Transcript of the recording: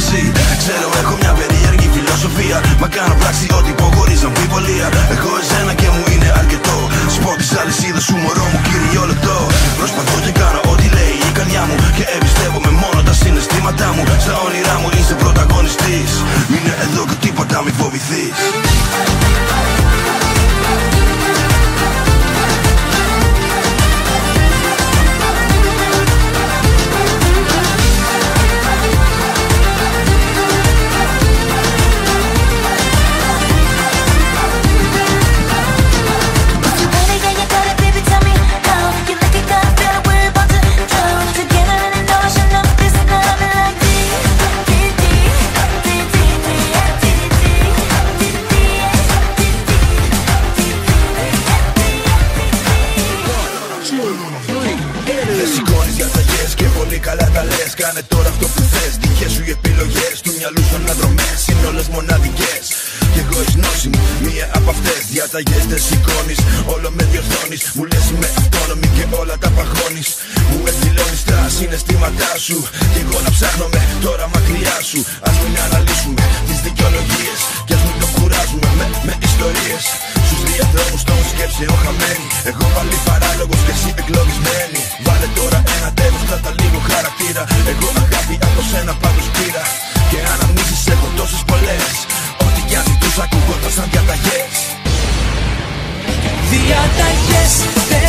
εσύ. Ξέρω έχω μια περίεργη φιλοσοφία, μα κάνω πράξη ό,τι πω χωρίς αμφιβολία. Έχω εσένα και μου είναι αρκετό. Σπώ τις αλυσίδες σου μωρό μου κύριο λεπτό. Προσπαθώ και κάνω ό,τι λέει η καρδιά μου και εμπιστεύομαι μόνο τα συναισθήματά μου. Στα όνειρά μου είσαι πρωταγωνιστής. Μείνε εδώ και τίποτα μη φοβηθείς. Καλά τα λες, κάνε τώρα αυτό που θες. Δικές σου οι επιλογές, του μυαλού σου αναδρομές είναι όλες μοναδικές. Κι εγώ η γνώση μου, μία από αυτές. Διαταγές δεν σηκώνεις, όλο με διορθώνεις. Μου λες είμαι αυτόνομη και όλα τα παγώνεις. Μου εκδηλώνεις τα συναισθήματά σου κι εγώ να ψάχνομαι τώρα μακριά σου. Ας μην αναλύσουμε τις δικαιολογίες κι ας μην το κουράζουμε με ιστορίες. Στους διαδρόμους των σκέψεων χαμένοι, εγώ πάλι παράλογος και εσύ εκλογισμένη. Βάλε τώρα ένα τέλος, καταλήγω χαρακτήρα. Εγώ αγάπη από σένα πάντως πήρα. Και αναμνήσεις έχω τόσες πολλές. Ό,τι κι αν τους ακούγονταν σαν διαταγές. Διαταγές δεν